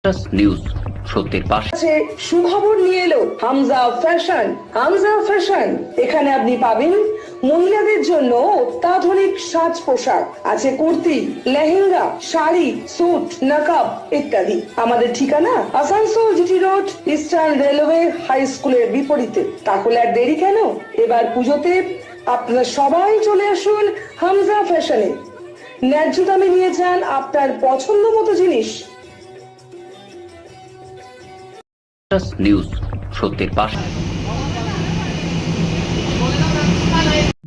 News সত্যের পাশে। সুখবর নিয়ে এলো হামজা ফ্যাশন। হামজা ফ্যাশন, এখানে আপনি পাবেন মহিলাদের জন্য অত্যাধুনিক সাজ পোশাক, আছে কুর্তি, লেহেঙ্গা, শাড়ি, স্যুট, নকাব ইত্যাদি। আমাদের ঠিকানা Asansol GT road, eastern railway high স্কুলের বিপরীতে। তাহলে আর দেরি কেন, এবার পুজোতে আপনারা সবাই চলে আসুন হামজা ফ্যাশনে। ন্যায্য দামে নিয়ে যান আপনার পছন্দ মতো জিনিস। নিউজ সত্যের পাশে।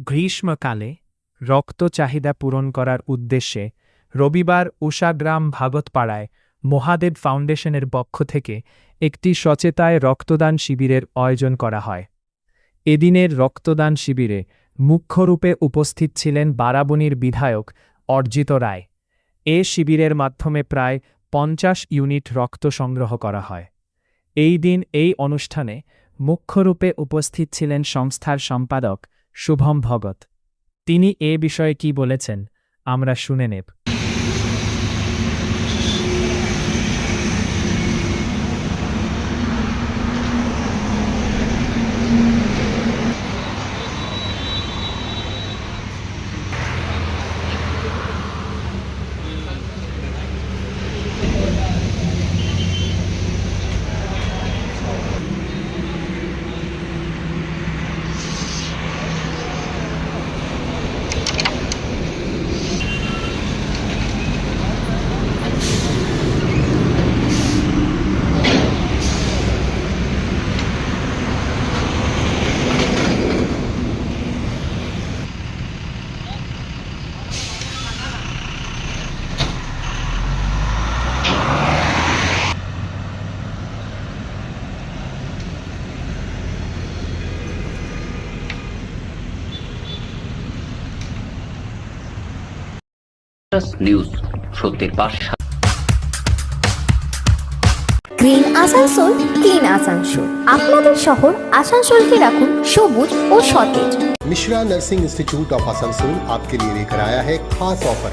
গ্রীষ্মকালে রক্ত চাহিদা পূরণ করার উদ্দেশ্যে রবিবার উষাগ্রাম ভাগতপাড়ায় মহাদেব ফাউন্ডেশনের পক্ষ থেকে একটি সচেতন রক্তদান শিবিরের আয়োজন করা হয়। এদিনের রক্তদান শিবিরে মুখ্যরূপে উপস্থিত ছিলেন বারাবণীর বিধায়ক অর্জিত রায়। এ শিবিরের মাধ্যমে প্রায় 50 ইউনিট রক্ত সংগ্রহ করা হয়। এই দিন এই অনুষ্ঠানে মুখ্যরূপে উপস্থিত ছিলেন সংস্থার সম্পাদক শুভম ভগত। তিনি এ বিষয়ে কি বলেছেন আমরা শুনে নেব। নিউজ সত্যের পাশে। Green Asansol, clean Asansol. আপনাদের শহর আসানসোলকে রাখুন সবুজ ও সতেজ। Mishra nursing institute of Asansol आपके लिए लेकर आया है खास offer.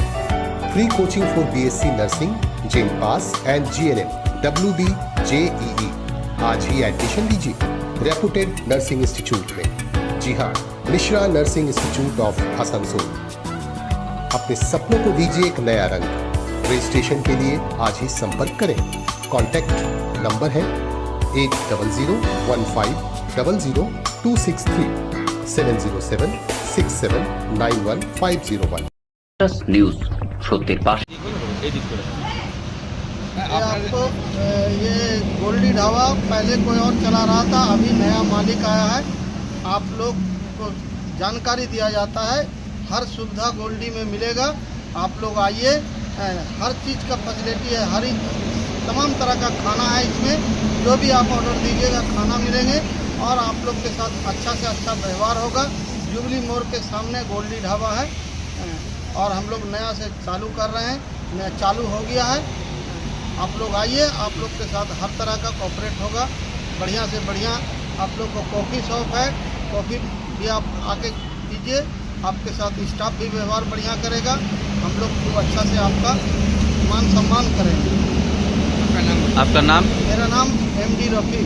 Free coaching for BSc nursing, JENPAS and GNM, WB, JEE। आज ही एडमिशन लीजिए रेपुटेड नर्सिंग इंस्टीट्यूट में। जी हाँ, Mishra nursing institute of Asansol. अपने सपनों को दीजिए एक नया रंग। रजिस्ट्रेशन के लिए आज ही संपर्क करें। कॉन्टैक्ट नंबर है 8015000263 70767915101। নিউজ সত্যের পাশে। आपको ये गोल्डी ढाबा पहले कोई और चला रहा था, अभी नया मालिक आया है। आप लोग को जानकारी दिया जाता है, हर सुविधा गोल्डी में मिलेगा। आप लोग आइए, हर चीज़ का फैसिलिटी है, हर तमाम तरह का खाना है इसमें। जो भी आप ऑर्डर दीजिएगा खाना मिलेंगे और आप लोग के साथ अच्छा से अच्छा व्यवहार होगा। जुबली मोड़ के सामने गोल्डी ढाबा है और हम लोग नया से चालू कर रहे हैं, नया चालू हो गया है। आप लोग आइए, आप लोग के साथ हर तरह का कोऑपरेट होगा, बढ़िया से बढ़िया। आप लोग को कॉफ़ी शॉप है, कॉफ़ी भी आप आके पीजिए, आपके साथ स्टाफ भी व्यवहार बढ़िया करेगा। हम लोग खूब अच्छा से आपका मान सम्मान करेंगे। आपका नाम? मेरा नाम MD रफ़ी,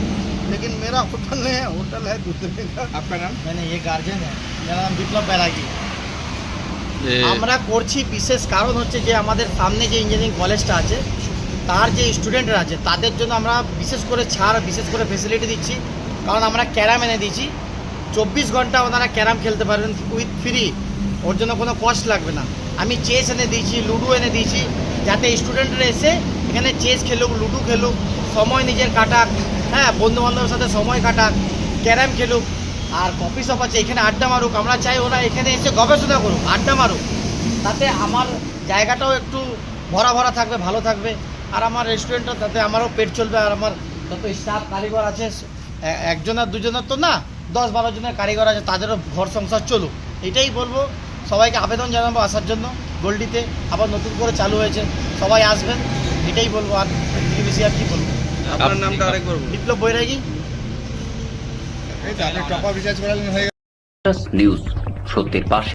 लेकिन मेरा होटल नहीं है, होटल है दूसरे का। আপনার নাম? मैंने ये गार्जियन है, मेरा नाम বিপ্লব बैरागी। আমরা করছি বিশেষ কারণ হচ্ছে যে আমাদের সামনে যে ইঞ্জিনিয়ারিং কলেজটা আছে তার যে স্টুডেন্টরা আছে তাদের জন্য আমরা বিশেষ করে ছাড়, বিশেষ করে ফেসিলিটি দিচ্ছি। কারণ আমরা ক্যারাম এনে দিয়েছি, 24 ঘন্টা ওনারা ক্যারাম খেলতে পারবেন উইথ ফ্রি, ওর জন্য কোনো কস্ট লাগবে না। আমি চেস এনে দিয়েছি, লুডো এনে দিয়েছি, যাতে স্টুডেন্টরা এসে এখানে চেস খেলুক, লুডো খেলুক, সময় নিজের কাটাক, হ্যাঁ বন্ধুবান্ধবের সাথে সময় কাটাক, ক্যারাম খেলুক। আর কফি শপ আছে, এখানে আড্ডা মারুক। আমরা চাই ওরা এখানে এসে গবেষণা করুক, আড্ডা মারুক, তাতে আমার জায়গাটাও একটু ভরা ভরা থাকবে, ভালো থাকবে। আর আমার রেস্টুরেন্টটা তাতে আমারও পেট চলবে। আর আমার যত স্টাফ কারিগর আছে, একজন আর দুজনের তো না, 10-12 জনের কারিগর আছে, তাদেরও ঘর সংসার চলুক। এটাই বলবো, সবাইকে আবেদন জানাবো আসার জন্য। গোল্ডিতে আবার নতুন করে চালু হয়েছে, সবাই আসবেন, এটাই বলবো। আর বেশি আর কি বলবো। আপনার নামটা আরেকবার বলুন। বিপ্লব বৈরাগী। এই তো আপনি টপ আপ রিচার্জ করালেন হয়ে নিউজ সত্যের পাশে।